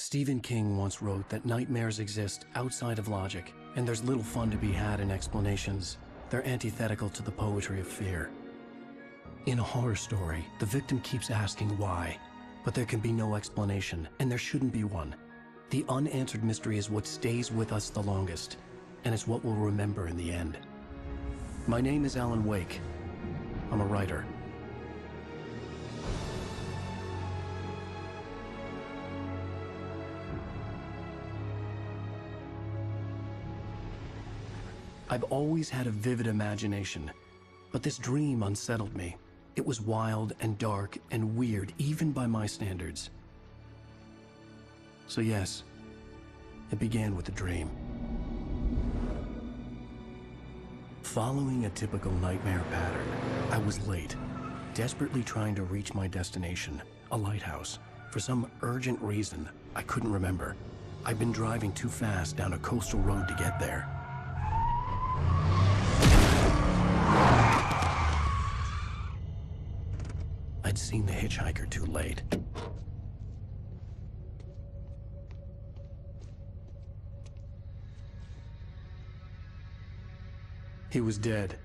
Stephen King once wrote that nightmares exist outside of logic, and there's little fun to be had in explanations. They're antithetical to the poetry of fear. In a horror story, the victim keeps asking why, but there can be no explanation, and there shouldn't be one. The unanswered mystery is what stays with us the longest, and it's what we'll remember in the end. My name is Alan Wake. I'm a writer. I've always had a vivid imagination, but this dream unsettled me. It was wild and dark and weird, even by my standards. So yes, it began with a dream. Following a typical nightmare pattern, I was late, desperately trying to reach my destination, a lighthouse. For some urgent reason, I couldn't remember. I'd been driving too fast down a coastal road to get there. I'd seen the hitchhiker too late. He was dead.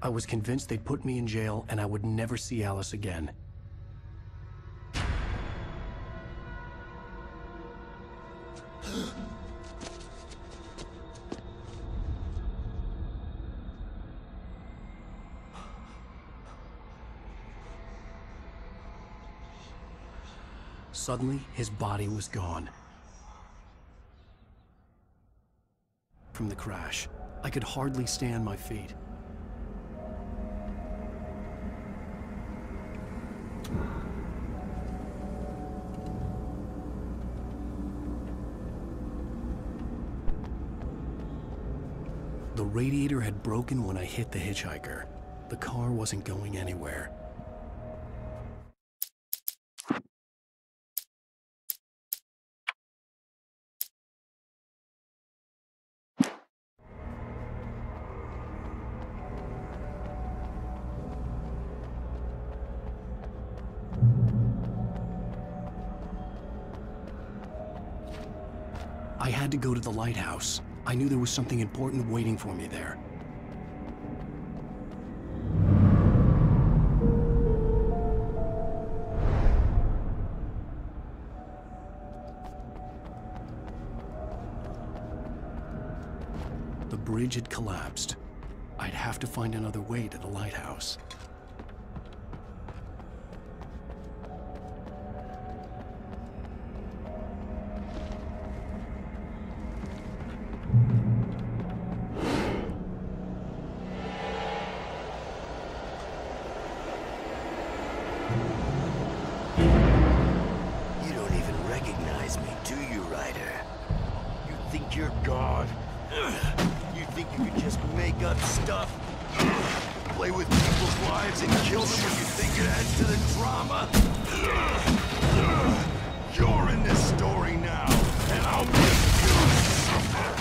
I was convinced they'd put me in jail and I would never see Alice again. Suddenly, his body was gone. From the crash, I could hardly stay on my feet. The radiator had broken when I hit the hitchhiker. The car wasn't going anywhere. I had to go to the lighthouse. I knew there was something important waiting for me there. The bridge had collapsed. I'd have to find another way to the lighthouse. You're God. You think you can just make up stuff? Play with people's lives and kill them when you think it adds to the drama? You're in this story now, and I'll make you suffer.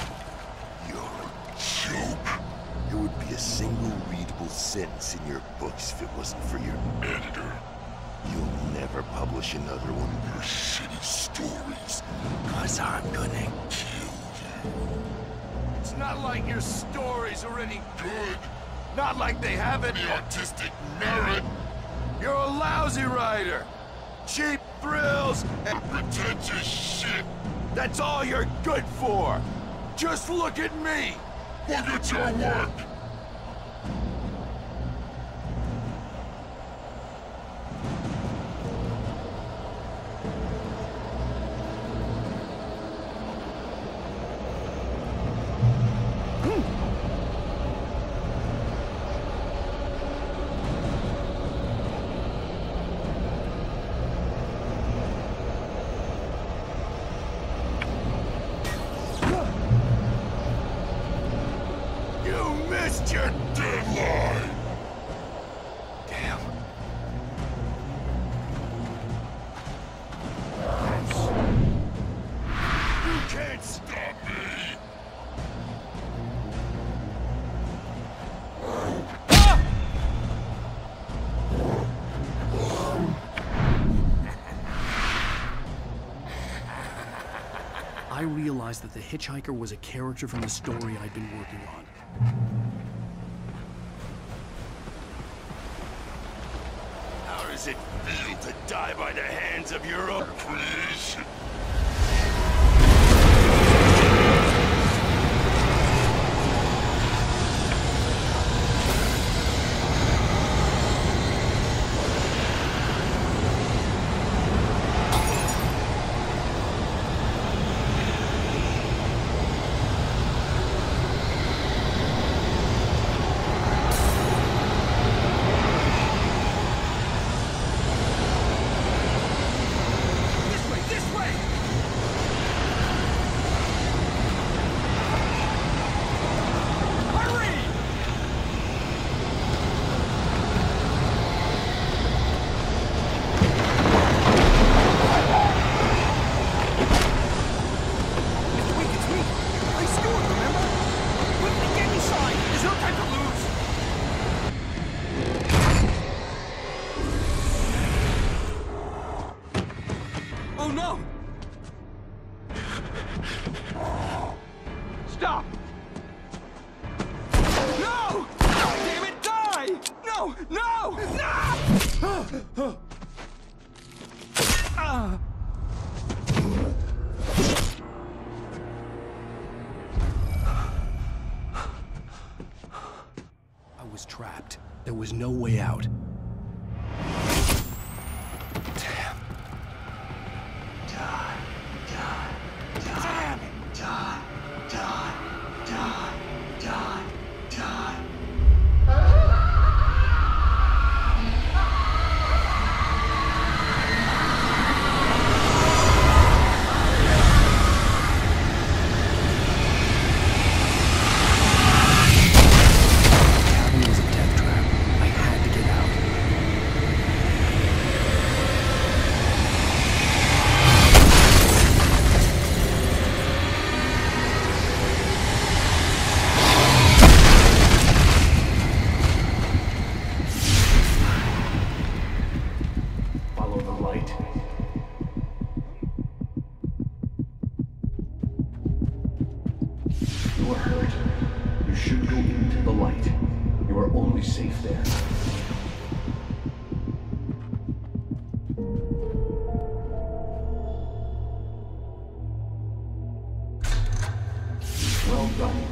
You're a joke. There would be a single readable sentence in your books if it wasn't for your editor. You'll never publish another one of your shitty stories, 'cause I'm gonna kill you. It's not like your stories are any good. Not like they have any artistic merit. You're a lousy writer. Cheap thrills and pretentious shit. That's all you're good for. Just look at me. Look at your work. Missed your deadline! Damn. You can't stop me! Ah! I realized that the hitchhiker was a character from the story I'd been working on. How does it feel to die by the hands of your own creation? Stop! No! Damn it, die! No! No! No! I was trapped. There was no way out. Damn. Die, die, die, die, die, die, die, die. It was a death trap. I had to get out. Follow the light. You are hurt. You should go into the light. You are only safe there. Well done.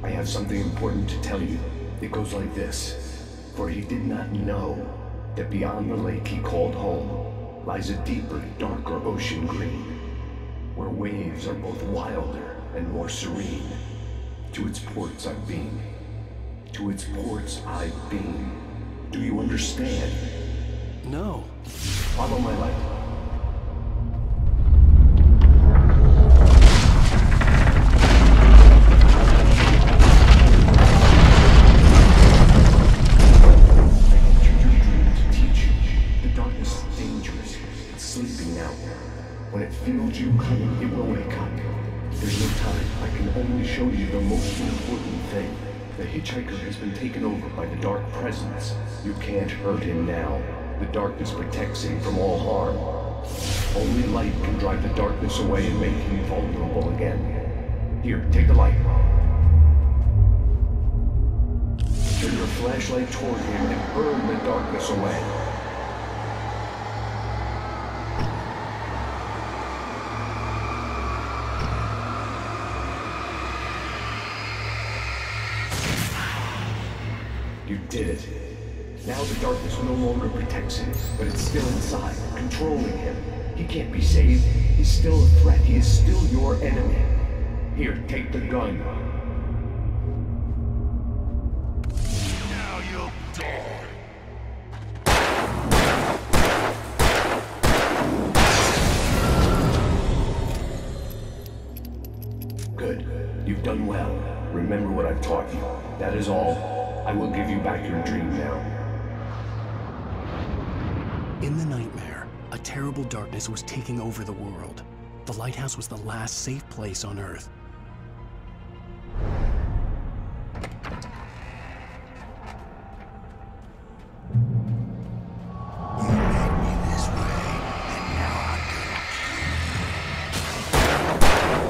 I have something important to tell you. It goes like this. For he did not know that beyond the lake he called home lies a deeper, darker ocean green, where waves are both wilder and more serene. To its ports I've been. To its ports I've been. Do you understand? No. Follow my light. When it feels you coming, it will wake up. There's no time. I can only show you the most important thing. The hitchhiker has been taken over by the dark presence. You can't hurt him now. The darkness protects him from all harm. Only light can drive the darkness away and make him vulnerable again. Here, take the light. Turn your flashlight toward him and burn the darkness away. You did it. Now the darkness no longer protects him, but it's still inside, controlling him. He can't be saved. He's still a threat. He is still your enemy. Here, take the gun. Now you'll die. Good. You've done well. Remember what I've taught you. That is all. I will give you back your dream now. In the nightmare, a terrible darkness was taking over the world. The lighthouse was the last safe place on Earth. You made me this way, and now I'm gonna kill you.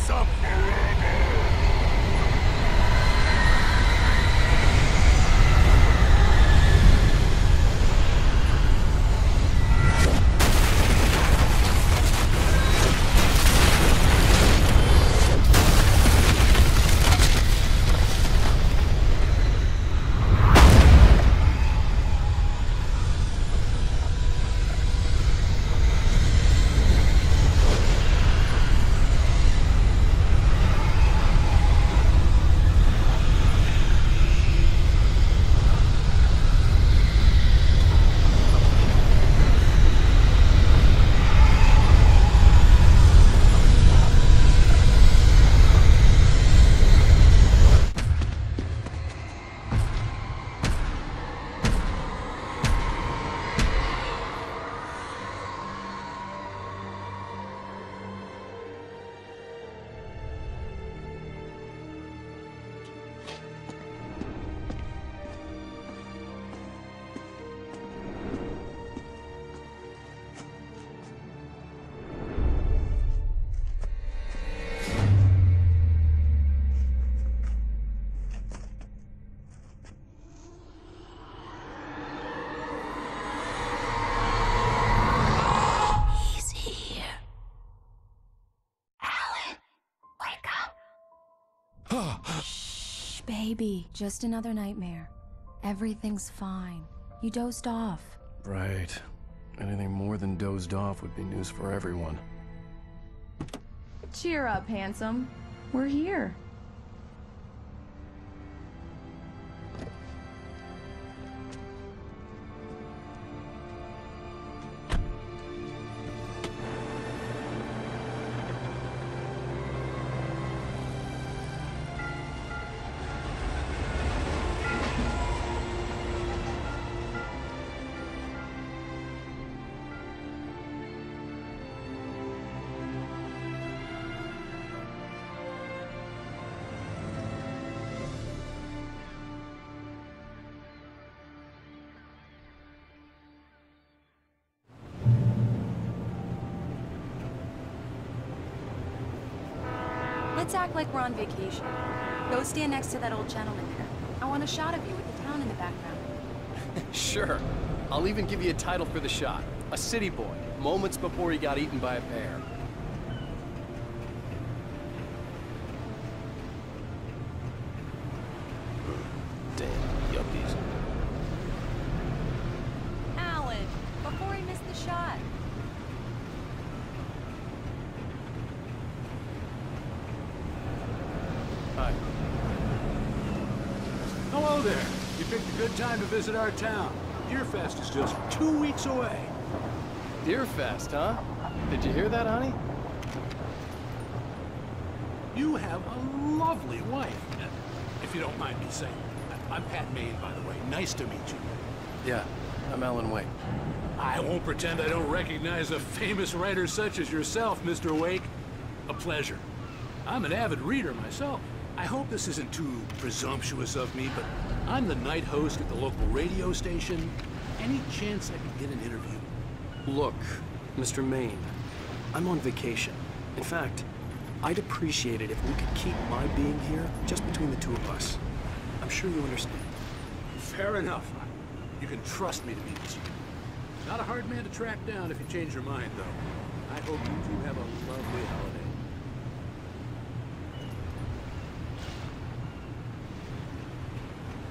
something! Shh, baby. Just another nightmare. Everything's fine. You dozed off. Right. Anything more than dozed off would be news for everyone. Cheer up, handsome. We're here. Let's act like we're on vacation. Go stand next to that old gentleman there. I want a shot of you with the town in the background. Sure. I'll even give you a title for the shot. A city boy, moments before he got eaten by a bear. Damn yuppies. Alan, before he missed the shot. Hi. Hello there. You picked a good time to visit our town. Deerfest is just 2 weeks away. Deerfest, huh? Did you hear that, honey? You have a lovely wife, if you don't mind me saying. I'm Pat Maine, by the way. Nice to meet you. Yeah, I'm Alan Wake. I won't pretend I don't recognize a famous writer such as yourself, Mr. Wake. A pleasure. I'm an avid reader myself. I hope this isn't too presumptuous of me, but I'm the night host at the local radio station. Any chance I could get an interview? Look, Mr. Maine, I'm on vacation. In fact, I'd appreciate it if we could keep my being here just between the two of us. I'm sure you understand. Fair enough. You can trust me to be with you. Not a hard man to track down if you change your mind, though. I hope you two have a lovely holiday.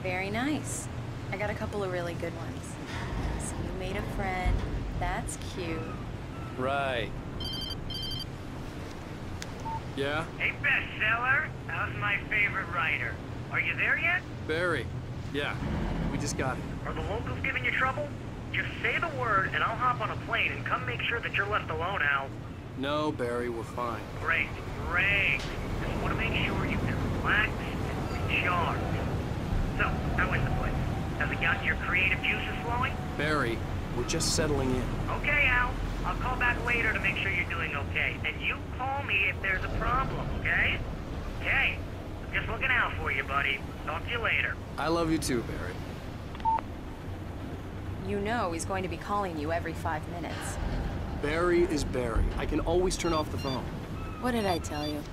Very nice. I got a couple of really good ones. So you made a friend. That's cute. Right. Yeah? Hey, bestseller, how's my favorite writer? Are you there yet? Barry. Yeah, we just got it. Are the locals giving you trouble? Just say the word and I'll hop on a plane and come make sure that you're left alone, Al. No, Barry, we're fine. Great, great. Just want to make sure you can relax and recharge. So, how is the place? Has it got your creative juices flowing? Barry, we're just settling in. Okay, Al. I'll call back later to make sure you're doing okay. And you call me if there's a problem, okay? Okay. Just looking out for you, buddy. Talk to you later. I love you too, Barry. You know he's going to be calling you every 5 minutes. Barry is Barry. I can always turn off the phone. What did I tell you?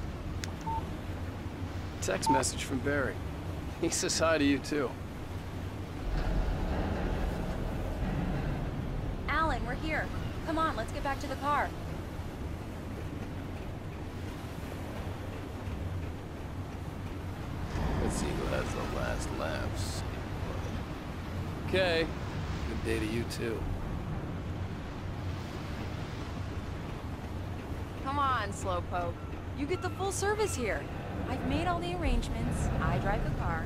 text message from Barry. He says hi to you, too. Alan, we're here. Come on, let's get back to the car. Let's see who has the last laughs. Okay. Good day to you, too. Come on, Slowpoke. You get the full service here. I've made all the arrangements. I drive the car.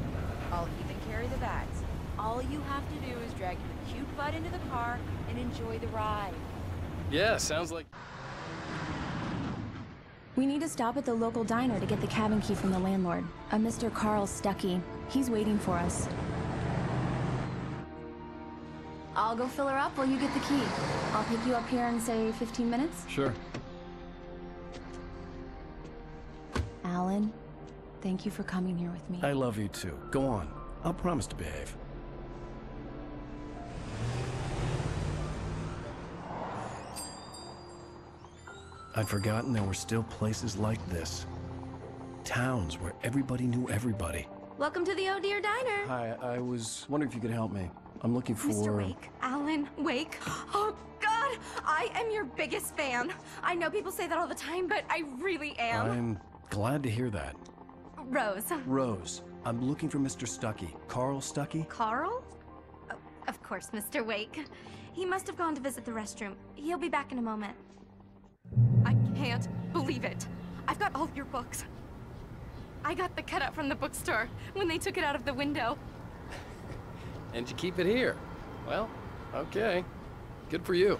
I'll even carry the bags. All you have to do is drag your cute butt into the car and enjoy the ride. Yeah, sounds like... We need to stop at the local diner to get the cabin key from the landlord, a Mr. Carl Stuckey. He's waiting for us. I'll go fill her up while you get the key. I'll pick you up here in, say, 15 minutes? Sure. Alan, thank you for coming here with me. I love you too. Go on. I'll promise to behave. I'd forgotten there were still places like this. Towns where everybody knew everybody. Welcome to the Oh Dear Diner. Hi, I was wondering if you could help me. I'm looking for... Mr. Wake, Alan Wake. Oh, God, I am your biggest fan. I know people say that all the time, but I really am. I'm glad to hear that. Rose. Rose, I'm looking for Mr. Stuckey. Carl Stuckey? Carl? Oh, of course, Mr. Wake. He must have gone to visit the restroom. He'll be back in a moment. I can't believe it. I've got all of your books. I got the cutout from the bookstore when they took it out of the window. And you keep it here. Well, okay. Good for you.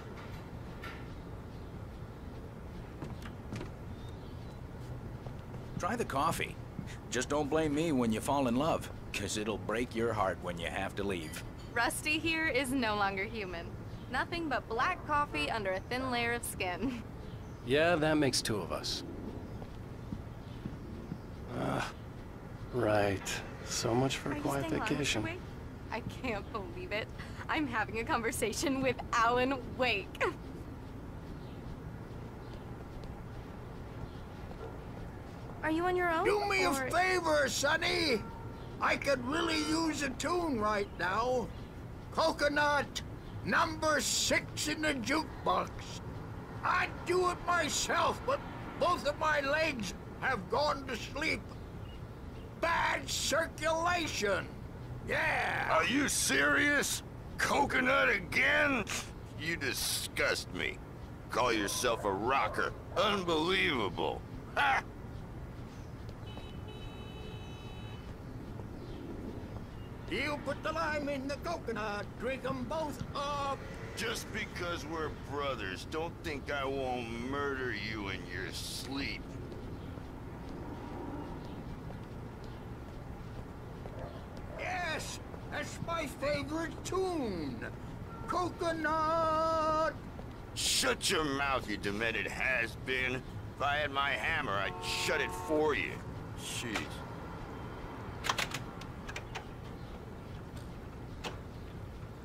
Try the coffee. Just don't blame me when you fall in love, 'cause it'll break your heart when you have to leave. Rusty here is no longer human. Nothing but black coffee under a thin layer of skin. Yeah, that makes two of us. Right. So much for a quiet vacation. Wake? I can't believe it. I'm having a conversation with Alan Wake. Are you on your own? Do me a favor, Sonny. I could really use a tune right now. Coconut, number 6 in the jukebox. I'd do it myself, but both of my legs have gone to sleep. Bad circulation. Yeah. Are you serious? Coconut again? You disgust me. Call yourself a rocker. Unbelievable. Ha! You put the lime in the coconut, drink them both up. Just because we're brothers, don't think I won't murder you in your sleep. Yes, that's my favorite tune. Coconut. Shut your mouth, you demented has-been. If I had my hammer, I'd shut it for you. Jeez.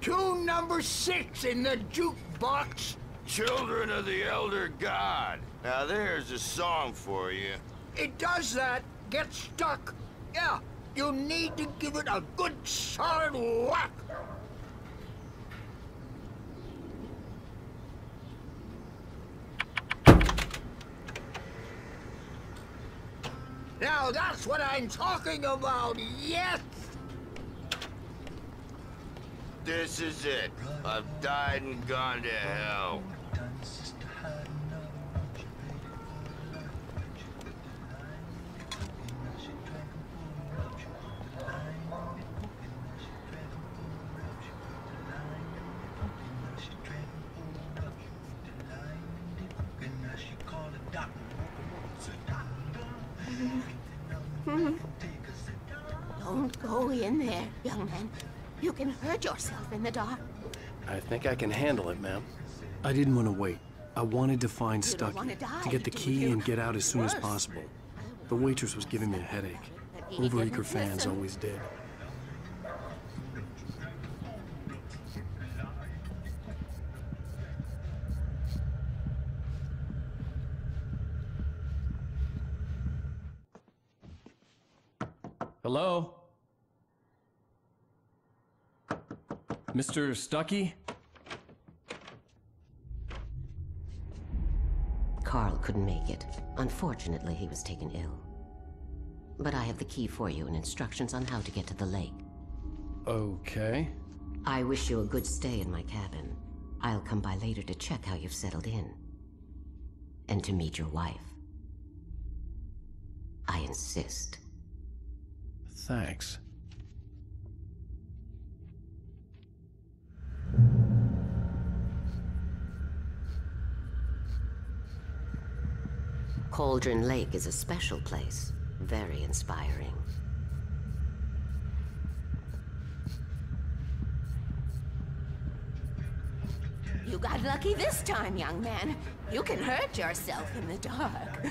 Tune number 6 in the jukebox. Children of the Elder God. Now there's a song for you. It does that. Get stuck. Yeah, you need to give it a good solid whack. Now that's what I'm talking about, yes! This is it. I've died and gone to hell. Don't go in there, young man. You can hurt yourself in the dark. I think I can handle it, ma'am. I didn't want to wait. I wanted to find You don't Stuckey, wanna die, to get the do key you? and get out as soon as Worse. possible. The waitress was giving me a headache. He Overeager didn't fans listen. always did. Hello? Mr. Stuckey? Carl couldn't make it. Unfortunately, he was taken ill. But I have the key for you and instructions on how to get to the lake. Okay. I wish you a good stay in my cabin. I'll come by later to check how you've settled in. And to meet your wife. I insist. Thanks. Cauldron Lake is a special place. Very inspiring. You got lucky this time, young man. You can hurt yourself in the dark.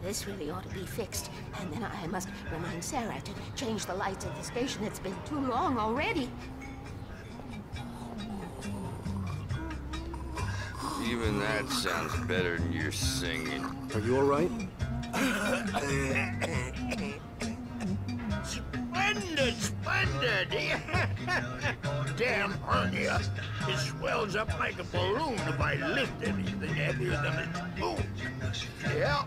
This really ought to be fixed, and then I must remind Sarah to change the lights at the station. It's been too long already. Even that sounds better than your singing. Are you all right? Splendid, splendid! Damn hernia. It swells up like a balloon if I lift anything heavier than a spoon. Yeah,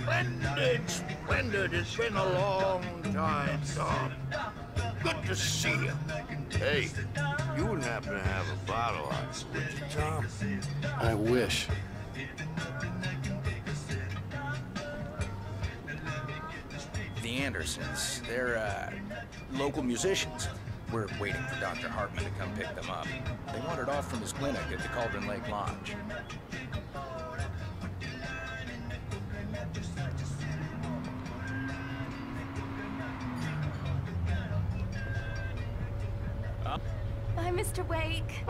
splendid, splendid. It's been a long time, Tom. Good to see you. Hey, you wouldn't happen to have a bottle on us, would you, Tom? I wish. The Andersons, they're, local musicians. We're waiting for Dr. Hartman to come pick them up. They wandered off from his clinic at the Cauldron Lake Lodge. Bye, Mr. Wake.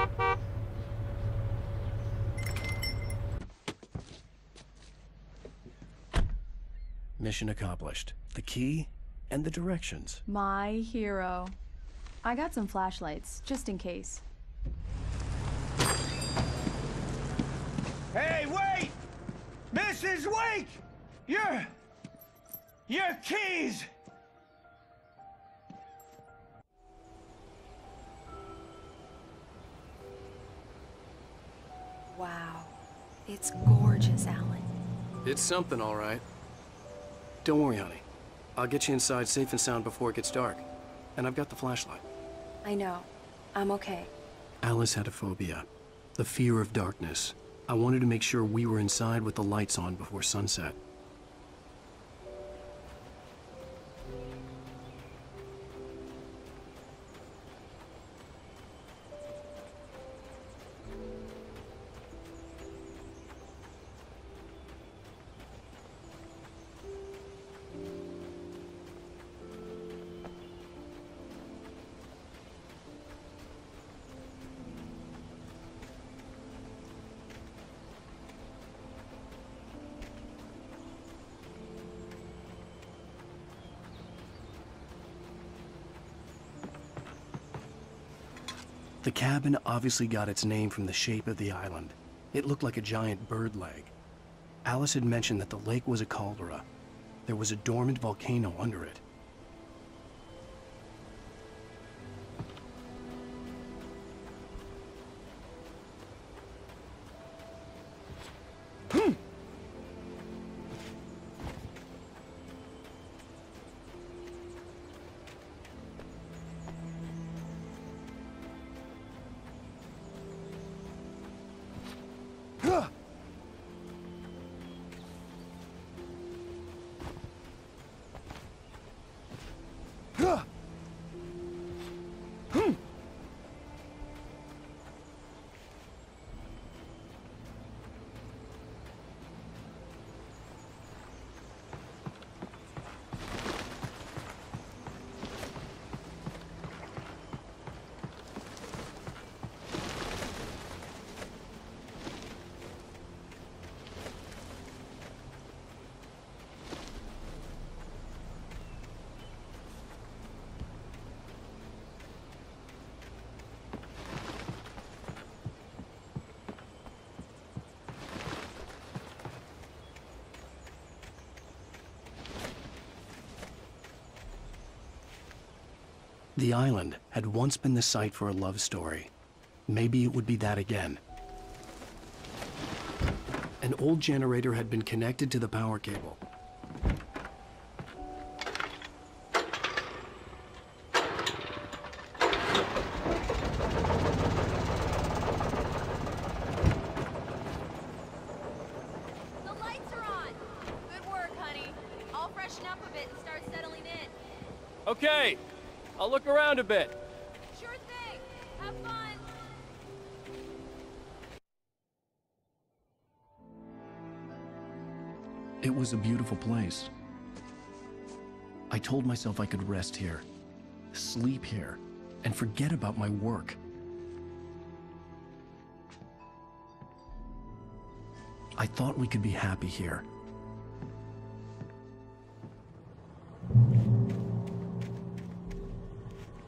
Mission accomplished. The key and the directions. My hero. I got some flashlights, just in case. Hey, wait! Mrs. Wake! Your keys! Wow. It's gorgeous, Alan. It's something, all right. Don't worry, honey. I'll get you inside safe and sound before it gets dark. And I've got the flashlight. I know. I'm okay. Alice had a phobia. The fear of darkness. I wanted to make sure we were inside with the lights on before sunset. The cabin obviously got its name from the shape of the island. It looked like a giant bird leg. Alice had mentioned that the lake was a caldera. There was a dormant volcano under it. The island had once been the site for a love story. Maybe it would be that again. An old generator had been connected to the power cable. Okay, I'll look around a bit. Sure thing. Have fun. It was a beautiful place. I told myself I could rest here, sleep here, and forget about my work. I thought we could be happy here.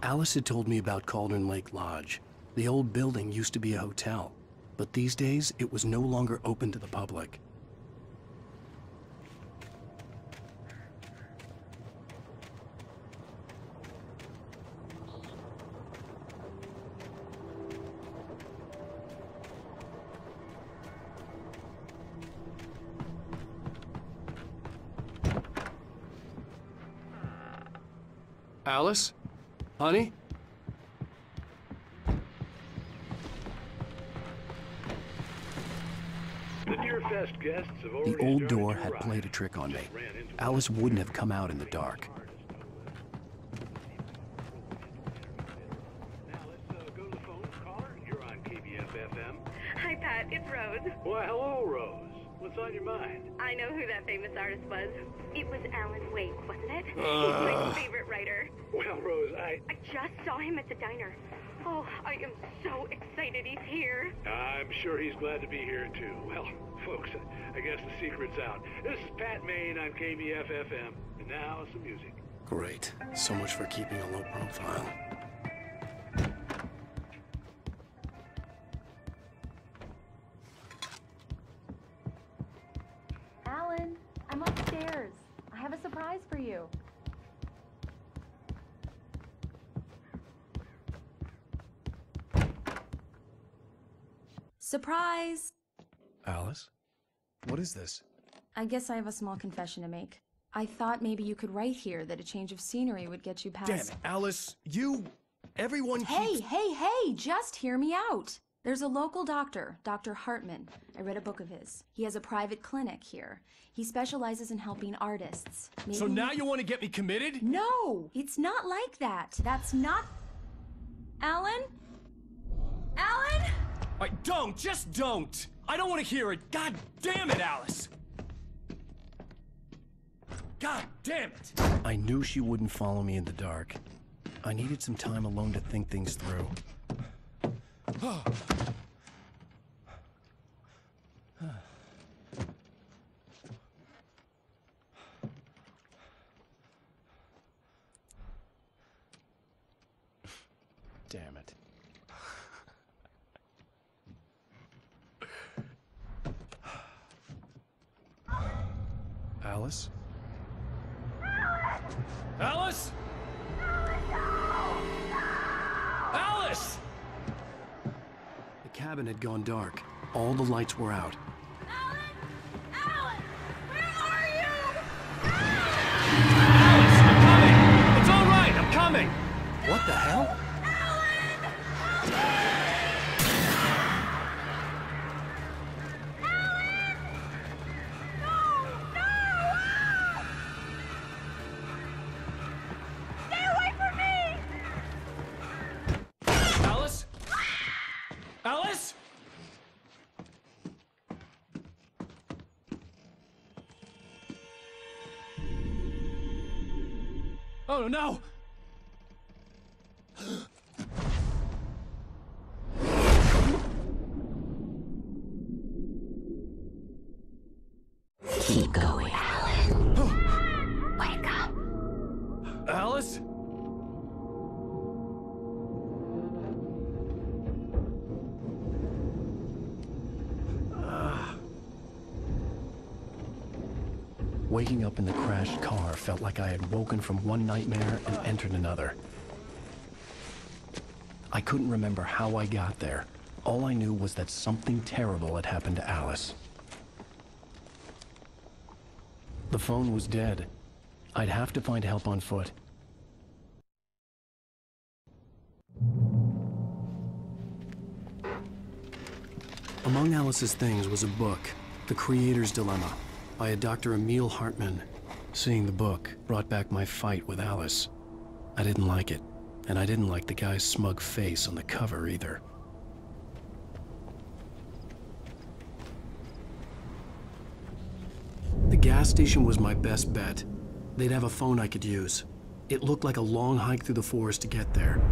Alice had told me about Cauldron Lake Lodge. The old building used to be a hotel, but these days it was no longer open to the public. Alice? Honey? The old door had played a trick on me. Alice wouldn't have come out in the dark. Hi, Pat. It's Rose. Well, hello, Rose. What's on your mind? I know who that famous artist was. It was Alan Wake, wasn't it? He's my favorite writer. Well, Rose, I just saw him at the diner. Oh, I am so excited he's here. I'm sure he's glad to be here, too. Well, folks, I guess the secret's out. This is Pat Maine on KBF-FM, and now some music. Great. So much for keeping a low profile. Alan, I'm upstairs. I have a surprise for you. Surprise! Alice? What is this? I guess I have a small confession to make. I thought maybe you could write here that a change of scenery would get you past— Damn it, Alice! Everyone keeps— Hey, just hear me out! There's a local doctor, Dr. Hartman. I read a book of his. He has a private clinic here. He specializes in helping artists. Maybe— So now you want to get me committed? No! It's not like that. That's not— Alan? Alan? Just don't! I don't want to hear it! God damn it, Alice! God damn it! I knew she wouldn't follow me in the dark. I needed some time alone to think things through. Damn it. Alice? Alice? Alice! The cabin had gone dark. All the lights were out. Alan, where are you? Alice, I'm coming! It's all right, I'm coming! What the hell? Alice? Oh no! Keep going, Alan. Wake up. Alice? Waking up in the crashed car felt like I had woken from one nightmare and entered another. I couldn't remember how I got there. All I knew was that something terrible had happened to Alice. The phone was dead. I'd have to find help on foot. Among Alice's things was a book, The Creator's Dilemma, by a Dr. Emil Hartman. Seeing the book brought back my fight with Alice. I didn't like it, and I didn't like the guy's smug face on the cover either. The gas station was my best bet. They'd have a phone I could use. It looked like a long hike through the forest to get there.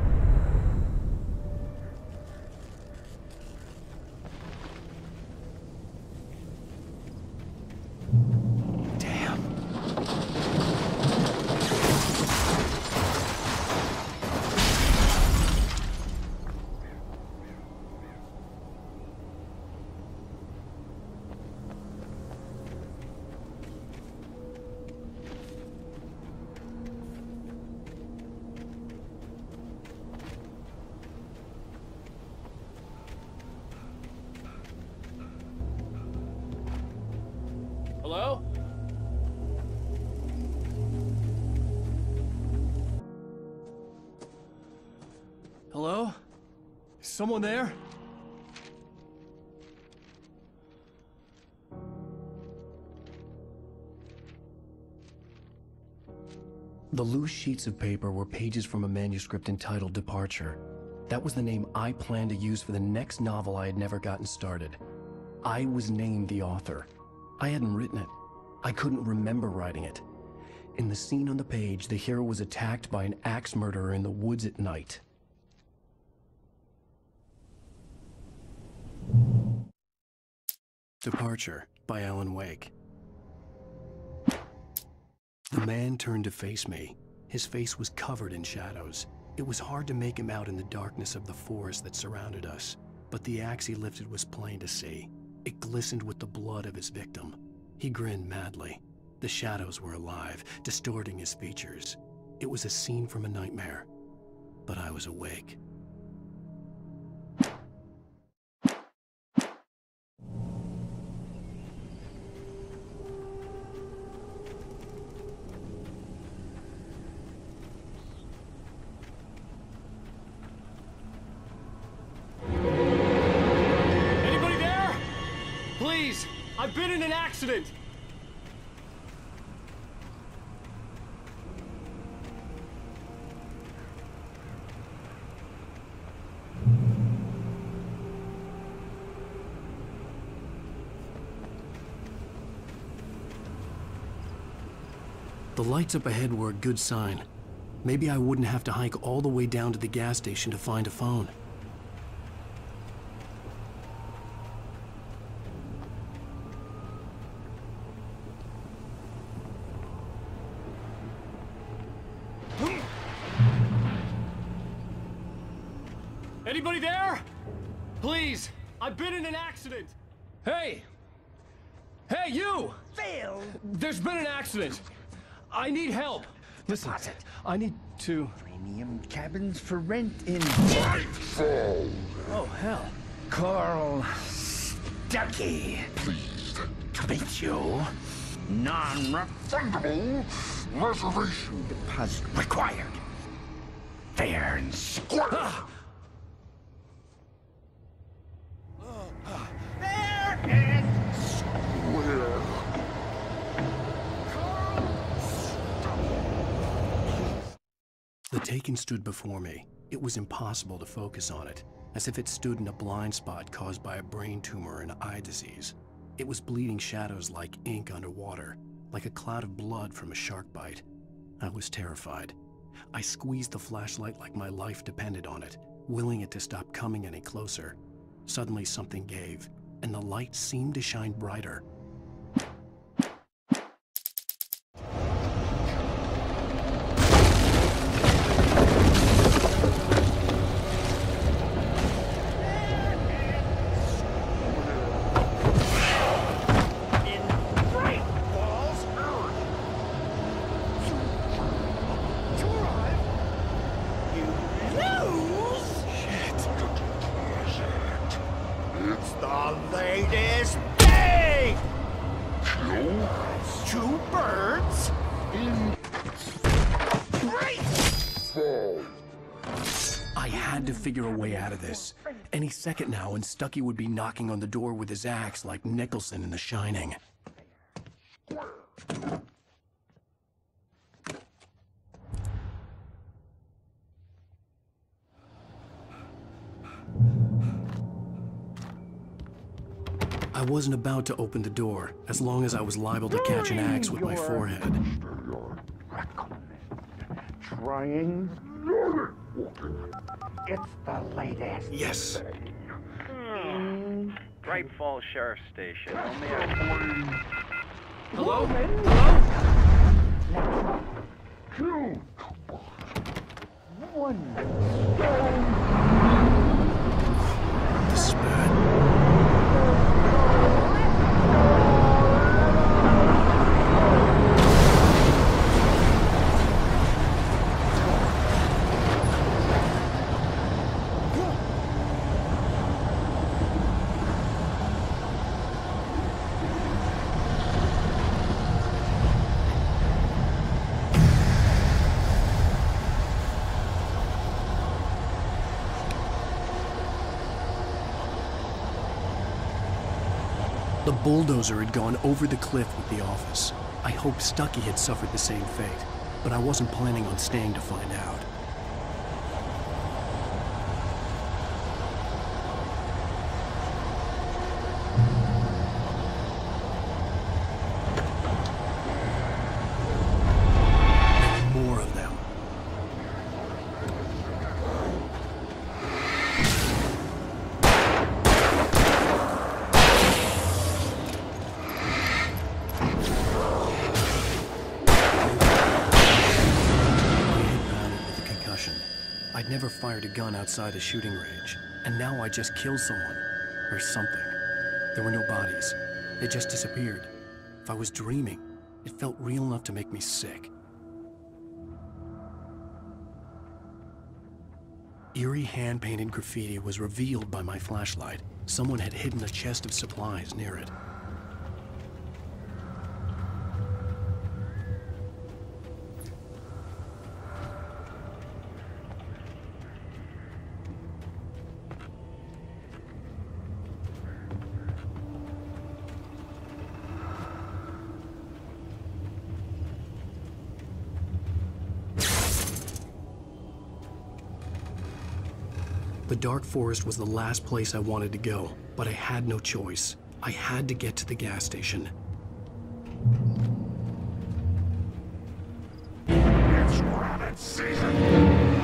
Hello? Hello? Is someone there? The loose sheets of paper were pages from a manuscript entitled Departure. That was the name I planned to use for the next novel I had never gotten started. I was named the author. I hadn't written it. I couldn't remember writing it. In the scene on the page, the hero was attacked by an axe murderer in the woods at night. Departure by Alan Wake. The man turned to face me. His face was covered in shadows. It was hard to make him out in the darkness of the forest that surrounded us, but the axe he lifted was plain to see. It glistened with the blood of his victim. He grinned madly. The shadows were alive, distorting his features. It was a scene from a nightmare, but I was awake. Anybody there? Please, I've been in an accident. The lights up ahead were a good sign. Maybe I wouldn't have to hike all the way down to the gas station to find a phone. Anybody there? Please, I've been in an accident. Hey! Hey, you! Phil! There's been an accident. I need help. Listen, I need to... Premium cabins for rent in... Nightfall! Oh, hell. Carl Stuckey. Pleased To meet you. Non-refundable reservation deposit required. Fair and square. Fair and square. The Taken stood before me. It was impossible to focus on it, as if it stood in a blind spot caused by a brain tumor and eye disease. It was bleeding shadows like ink underwater, like a cloud of blood from a shark bite. I was terrified. I squeezed the flashlight like my life depended on it, willing it to stop coming any closer. Suddenly something gave, and the light seemed to shine brighter. the latest thing! Two birds in great fall. I had to figure a way out of this. Any second now, and Stucky would be knocking on the door with his axe like Nicholson in The Shining. I wasn't about to open the door, as long as I was liable to catch an axe with my forehead. Trying. It's the latest. Yes. Bright Falls Sheriff Station. Hello? Hello? Two. One. This is bad. The bulldozer had gone over the cliff with the office. I hoped Stucky had suffered the same fate, but I wasn't planning on staying to find out. There were more of them. I'd never fired a gun outside a shooting range, and now I just killed someone. Or something. There were no bodies. They just disappeared. If I was dreaming, it felt real enough to make me sick. Eerie hand-painted graffiti was revealed by my flashlight. Someone had hidden a chest of supplies near it. The dark forest was the last place I wanted to go, but I had no choice. I had to get to the gas station. It's rabbit season.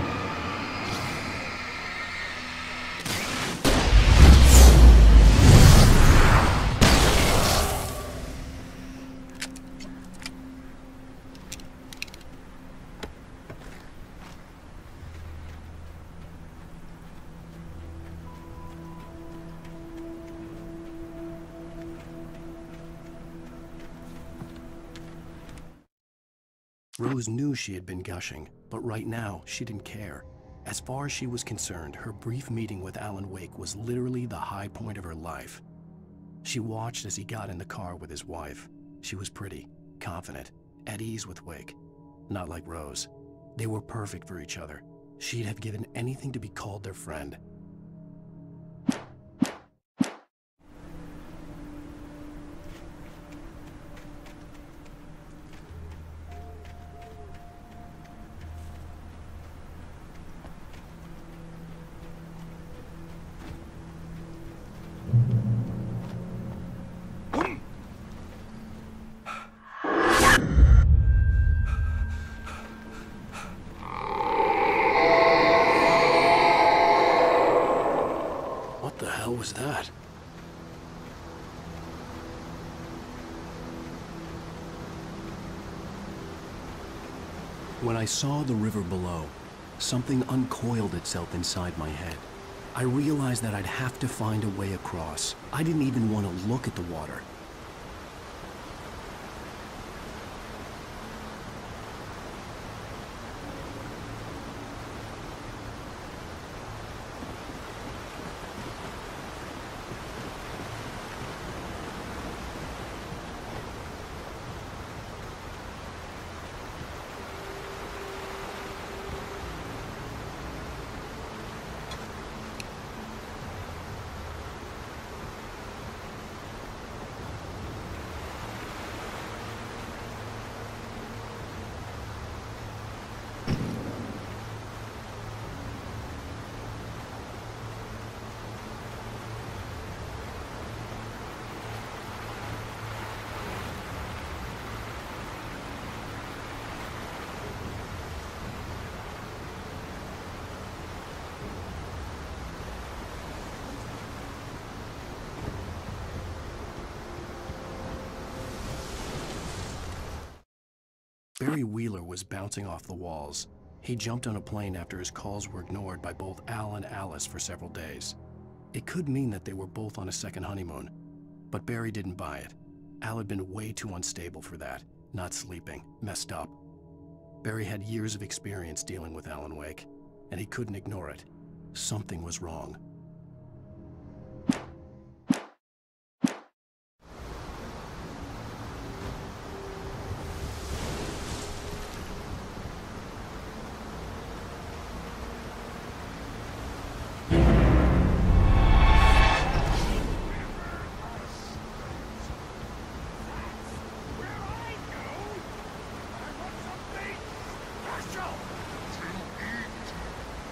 Rose knew she had been gushing, but right now, she didn't care. As far as she was concerned, her brief meeting with Alan Wake was literally the high point of her life. She watched as he got in the car with his wife. She was pretty, confident, at ease with Wake. Not like Rose. They were perfect for each other. She'd have given anything to be called their friend. What was that? When I saw the river below, something uncoiled itself inside my head. I realized that I'd have to find a way across. I didn't even want to look at the water. Barry Wheeler was bouncing off the walls. He jumped on a plane after his calls were ignored by both Al and Alice for several days. It could mean that they were both on a second honeymoon, but Barry didn't buy it. Al had been way too unstable for that, not sleeping, messed up. Barry had years of experience dealing with Alan Wake, and he couldn't ignore it. Something was wrong.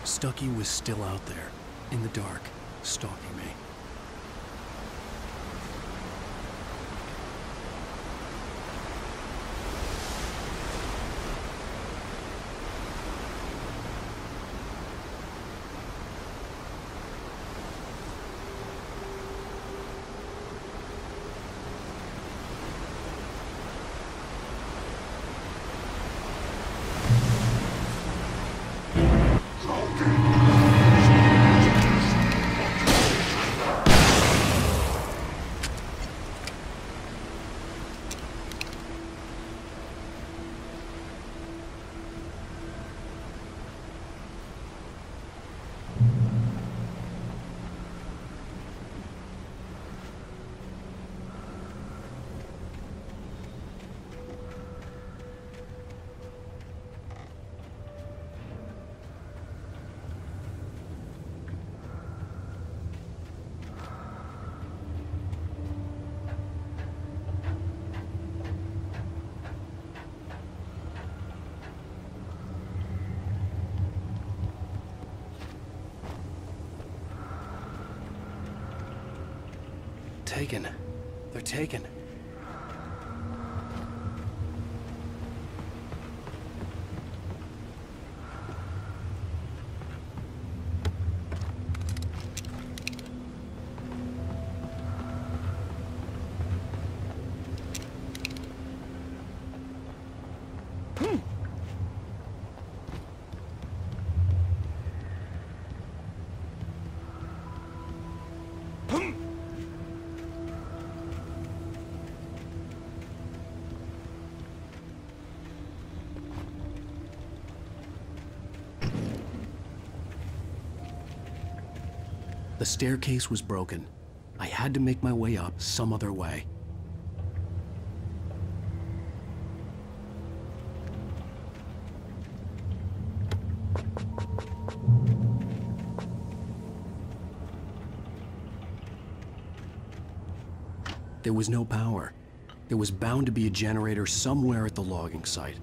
Stucky was still out there, in the dark, stalking me. Taken. They're taken. The staircase was broken. I had to make my way up some other way. There was no power. There was bound to be a generator somewhere at the logging site.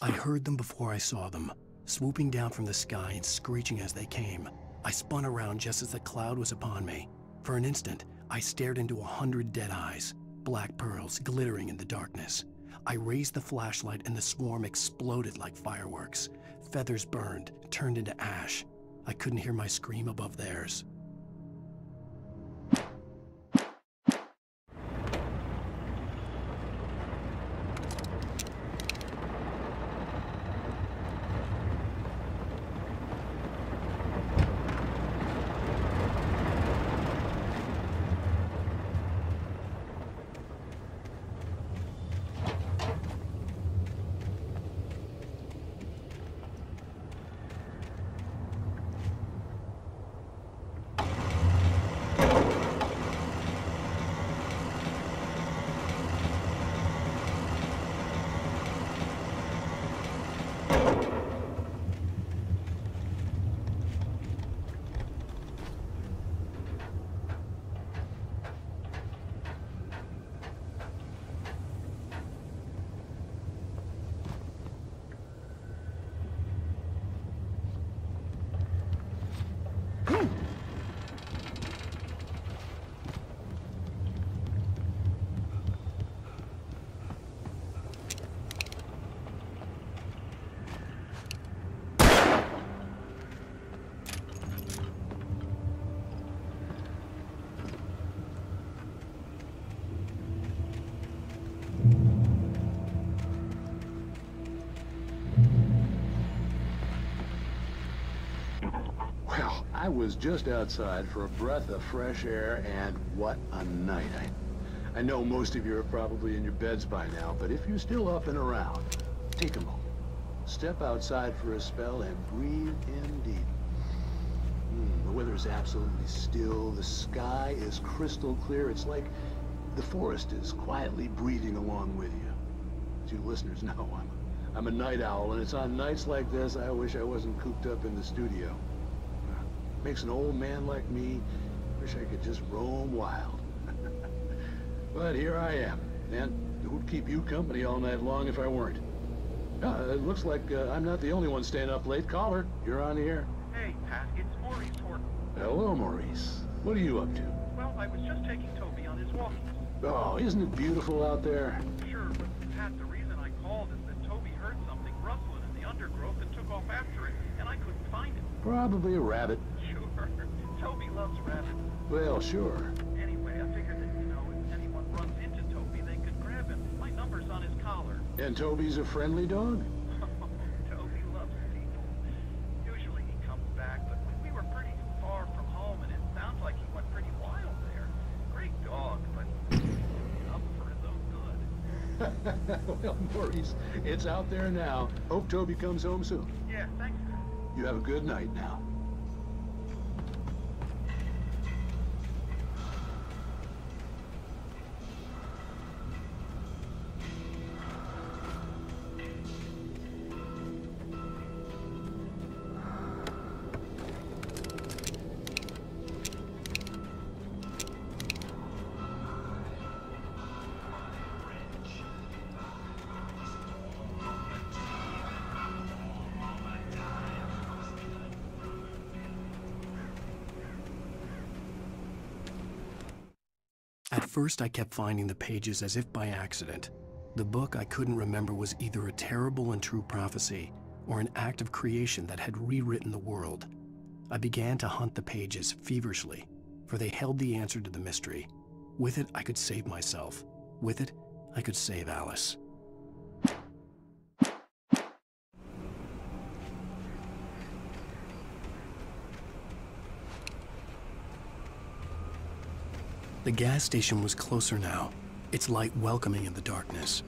I heard them before I saw them, swooping down from the sky and screeching as they came. I spun around just as the cloud was upon me. For an instant, I stared into 100 dead eyes, black pearls glittering in the darkness. I raised the flashlight and the swarm exploded like fireworks. Feathers burned, turned into ash. I couldn't hear my scream above theirs. I was just outside for a breath of fresh air, and what a night. I know most of you are probably in your beds by now, but if you're still up and around, take a moment. Step outside for a spell and breathe in deep. The weather is absolutely still. The sky is crystal clear. It's like the forest is quietly breathing along with you. As you listeners know, I'm a night owl, and it's on nights like this I wish I wasn't cooped up in the studio. Makes an old man like me wish I could just roam wild. But here I am, and who'd keep you company all night long if I weren't? It looks like I'm not the only one staying up late. Caller, you're on the air. Hey, Pat, it's Maurice Horton. Hello, Maurice. What are you up to? Well, I was just taking Toby on his walkies. Oh, isn't it beautiful out there? Sure, but Pat, the reason I called is that Toby heard something rustling in the undergrowth and took off after it, and I couldn't find it. Probably a rabbit. Sure. Toby loves rabbits. Well, sure. Anyway, I figured that, if anyone runs into Toby, they could grab him. My number's on his collar. And Toby's a friendly dog? Toby loves people. Usually he comes back, but we were pretty far from home, and it sounds like he went pretty wild there. Great dog, but up for his own good. Well, Maurice, it's out there now. Hope Toby comes home soon. Yeah, thanks. You have a good night now. At first, I kept finding the pages as if by accident. The book I couldn't remember was either a terrible and true prophecy or an act of creation that had rewritten the world. I began to hunt the pages feverishly, for they held the answer to the mystery. With it, I could save myself. With it, I could save Alice. The gas station was closer now, its light welcoming in the darkness.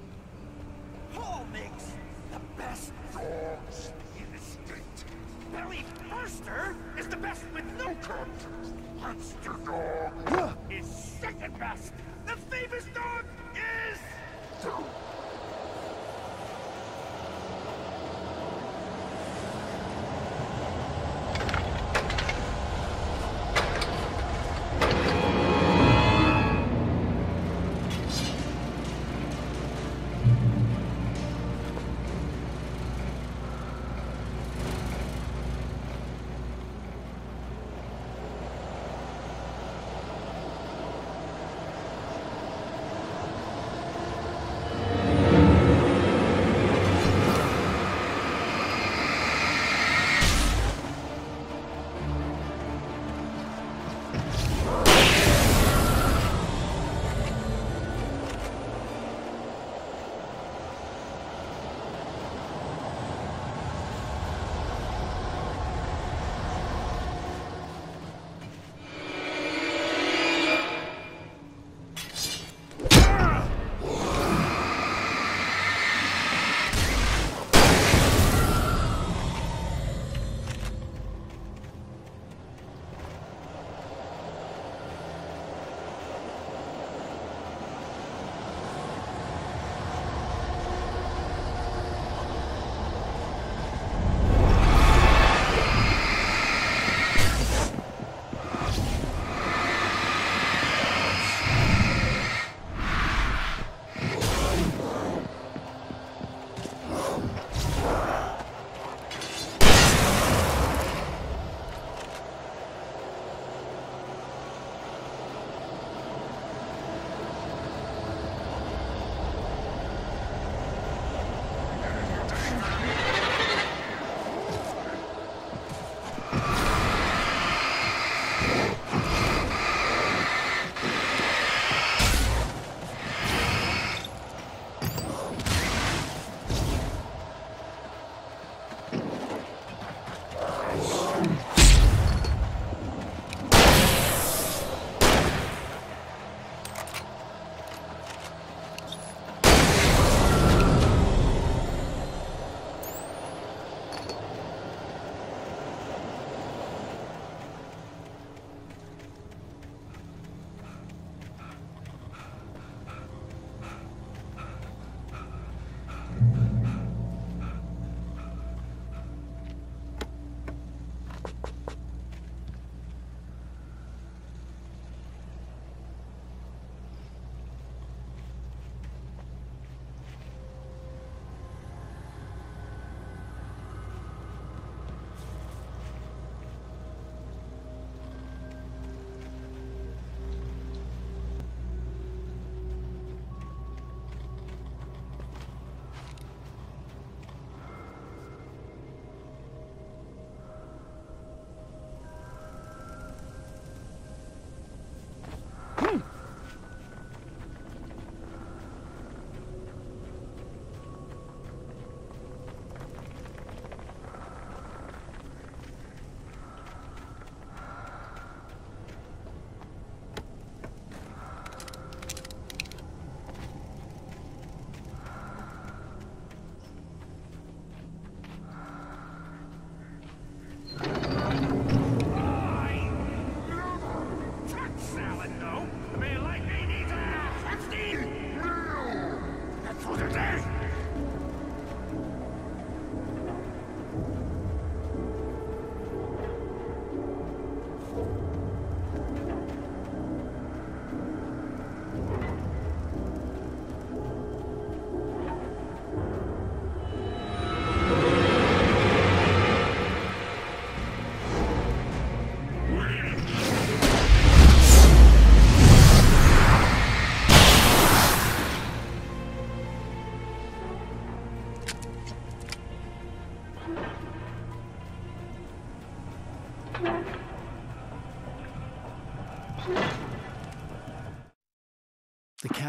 Paul makes the best dogs in the state. Barry Perster is the best with no contest. Monster Dog is second best. The famous dog is...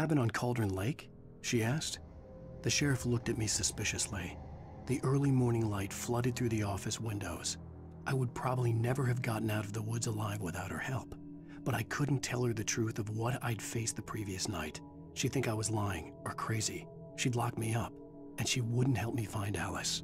cabin on Cauldron Lake? She asked. The sheriff looked at me suspiciously. The early morning light flooded through the office windows. I would probably never have gotten out of the woods alive without her help, but I couldn't tell her the truth of what I'd faced the previous night. She'd think I was lying or crazy. She'd lock me up, and she wouldn't help me find Alice.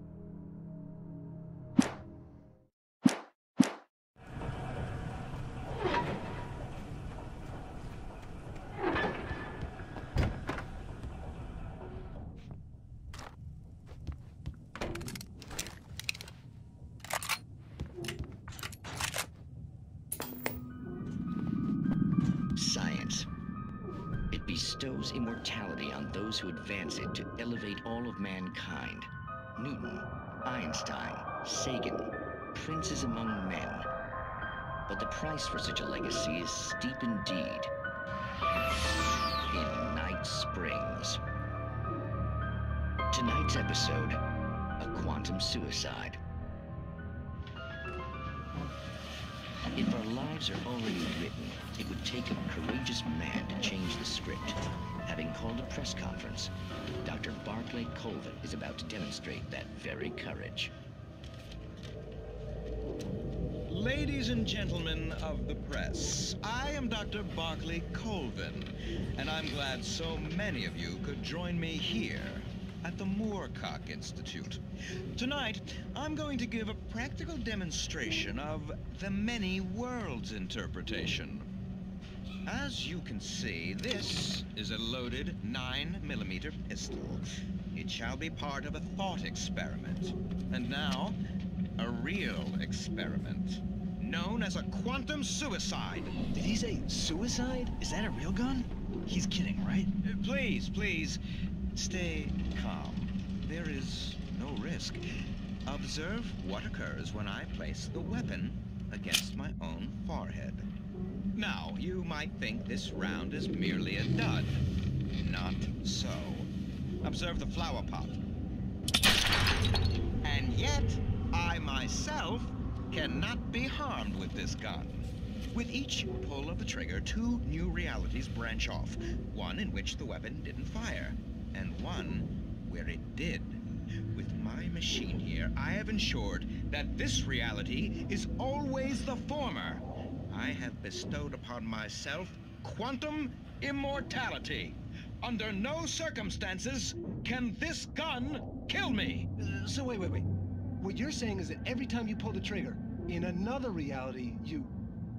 Science. It bestows immortality on those who advance it to elevate all of mankind. Newton, Einstein, Sagan, princes among men. But the price for such a legacy is steep indeed. In Night Springs. Tonight's episode, a quantum suicide. If our lives are already written, it would take a courageous man to change the script. Having called a press conference, Dr. Barclay Colvin is about to demonstrate that very courage. Ladies and gentlemen of the press, I am Dr. Barclay Colvin, and I'm glad so many of you could join me here at the Moorcock Institute. Tonight, I'm going to give a practical demonstration of the many worlds interpretation. As you can see, this is a loaded 9mm pistol. It shall be part of a thought experiment. And now, a real experiment, known as a quantum suicide. Did he say suicide? Is that a real gun? He's kidding, right? Please, stay calm. There is no risk. Observe what occurs when I place the weapon against my own forehead. Now, you might think this round is merely a dud. Not so. Observe the flower pot. And yet, I myself cannot be harmed with this gun. With each pull of the trigger, two new realities branch off. One in which the weapon didn't fire, and one where it did. With my machine here, I have ensured that this reality is always the former. I have bestowed upon myself quantum immortality. Under no circumstances can this gun kill me. So wait. What you're saying is that every time you pull the trigger, in another reality, you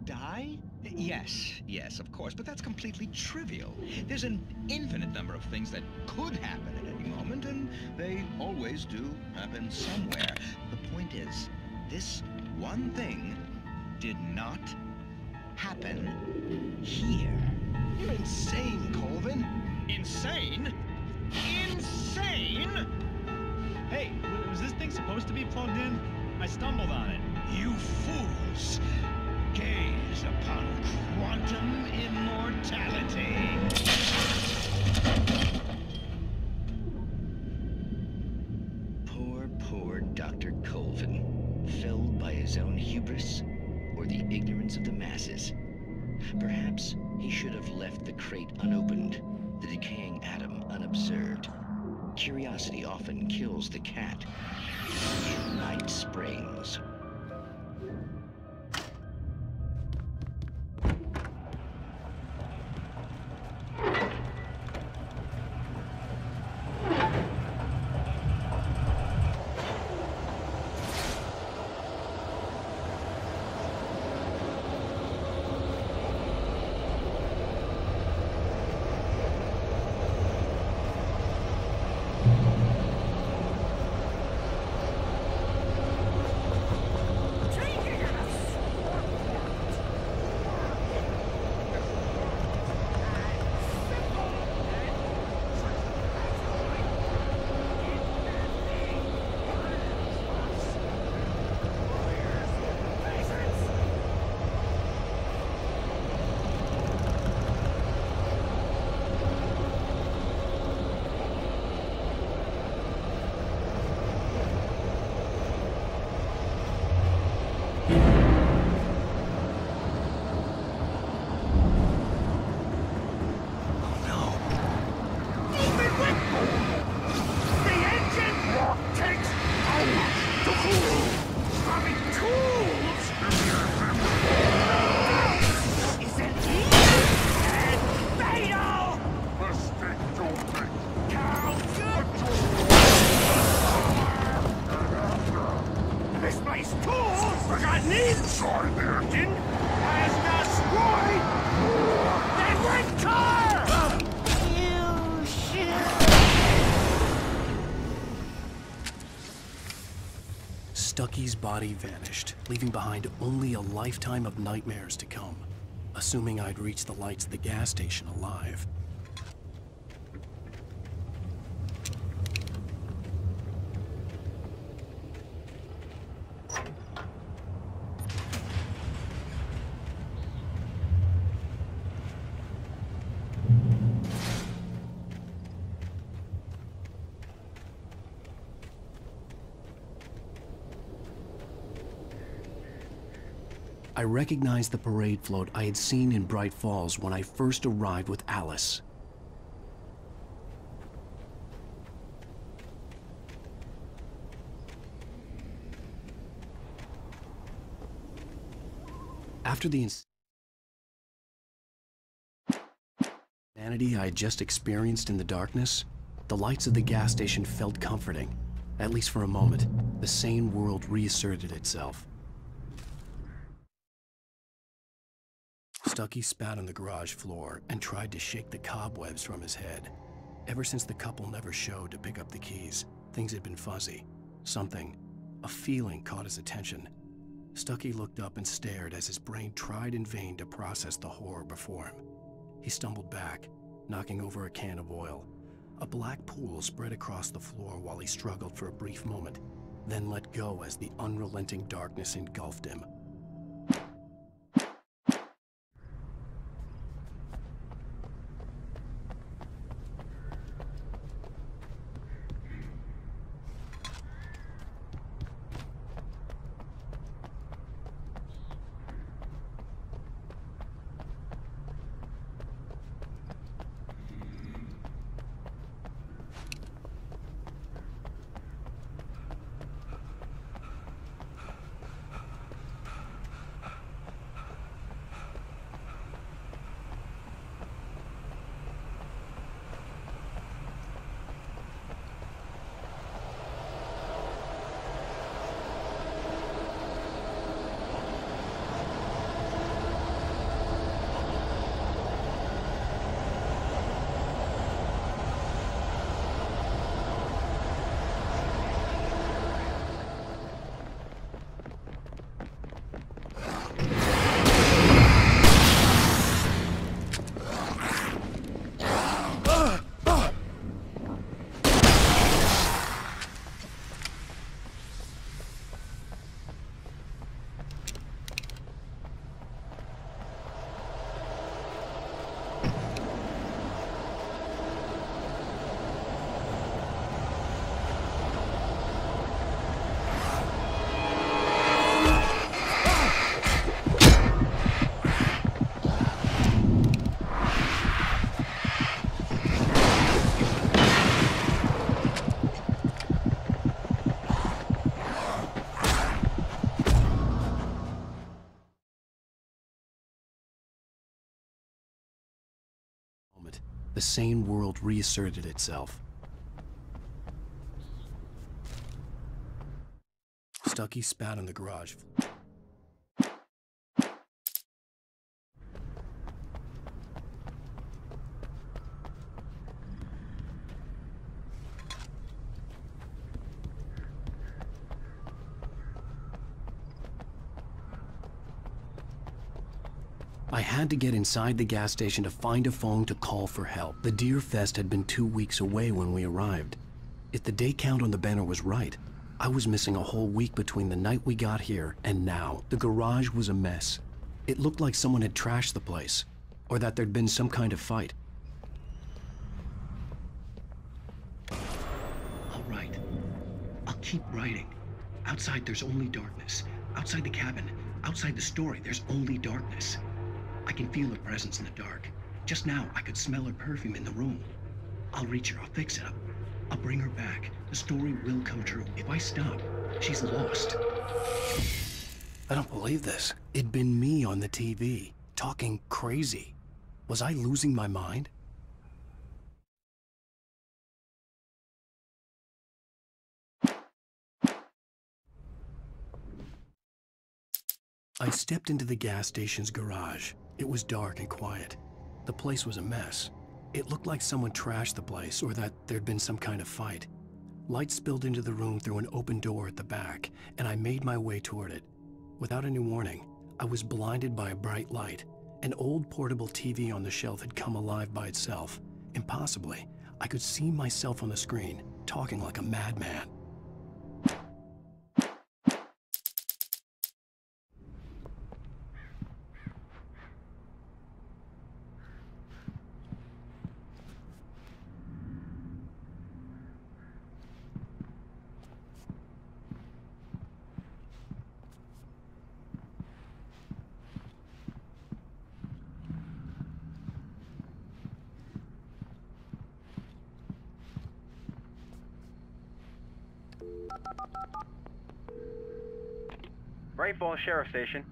die? Yes, of course, but that's completely trivial. There's an infinite number of things that could happen at any moment, and they always do happen somewhere. The point is, this one thing did not happen here. You're insane, Colvin. Insane? Insane? Hey, was this thing supposed to be plugged in? I stumbled on it. You fools! Gaze upon quantum immortality. Poor Dr. Colvin, felled by his own hubris or the ignorance of the masses. Perhaps he should have left the crate unopened, the decaying atom unobserved. Curiosity often kills the cat. In Night Springs. forgotten either. Sorry there. Didn't has destroyed that red car! You shit! Stucky's body vanished, leaving behind only a lifetime of nightmares to come. Assuming I'd reach the lights of the gas station alive. I recognized the parade float I had seen in Bright Falls when I first arrived with Alice. After the insanity I had just experienced in the darkness, the lights of the gas station felt comforting. At least for a moment, the sane world reasserted itself. Stucky spat on the garage floor and tried to shake the cobwebs from his head. Ever since the couple never showed to pick up the keys, things had been fuzzy. Something, a feeling caught his attention. Stucky looked up and stared as his brain tried in vain to process the horror before him. He stumbled back, knocking over a can of oil. A black pool spread across the floor while he struggled for a brief moment, then let go as the unrelenting darkness engulfed him. The sane world reasserted itself. Stucky spat on the garage. I had to get inside the gas station to find a phone to call for help. The Deer Fest had been 2 weeks away when we arrived. If the day count on the banner was right, I was missing a whole week between the night we got here and now. The garage was a mess. It looked like someone had trashed the place, or that there'd been some kind of fight. All right. I'll keep writing. Outside, there's only darkness. Outside the cabin, outside the story, there's only darkness. I can feel her presence in the dark. Just now, I could smell her perfume in the room. I'll reach her, I'll fix it up. I'll bring her back. The story will come true. If I stop, she's lost. I don't believe this. It'd been me on the TV, talking crazy. Was I losing my mind? I stepped into the gas station's garage. It was dark and quiet. The place was a mess. It looked like someone trashed the place or that there'd been some kind of fight. Light spilled into the room through an open door at the back, and I made my way toward it. Without any warning, I was blinded by a bright light. An old portable TV on the shelf had come alive by itself. Impossibly, I could see myself on the screen, talking like a madman. Great Falls Sheriff Station.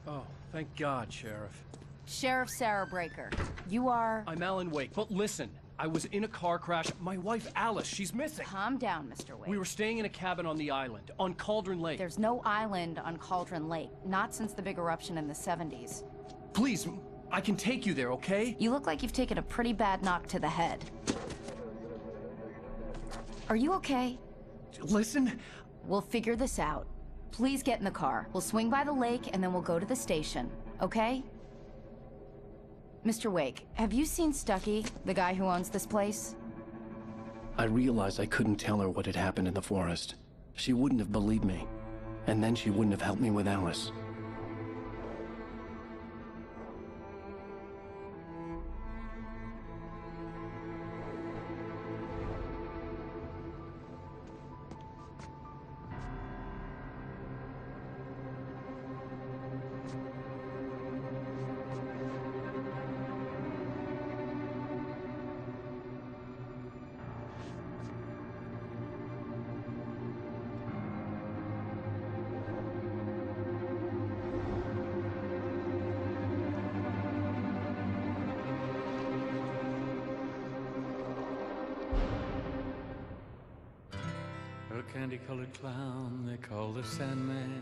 Oh, thank God, Sheriff. Sheriff Sarah Breaker. You are... I'm Alan Wake, but listen. I was in a car crash. My wife, Alice, she's missing. Calm down, Mr. Wake. We were staying in a cabin on the island, on Cauldron Lake. There's no island on Cauldron Lake, not since the big eruption in the 70s. Please, I can take you there, okay? You look like you've taken a pretty bad knock to the head. Are you okay? Listen. We'll figure this out. Please get in the car. We'll swing by the lake and then we'll go to the station, okay? Mr. Wake, have you seen Stucky, the guy who owns this place? I realized I couldn't tell her what had happened in the forest. She wouldn't have believed me. And then she wouldn't have helped me with Alice. A candy-colored clown they call the Sandman.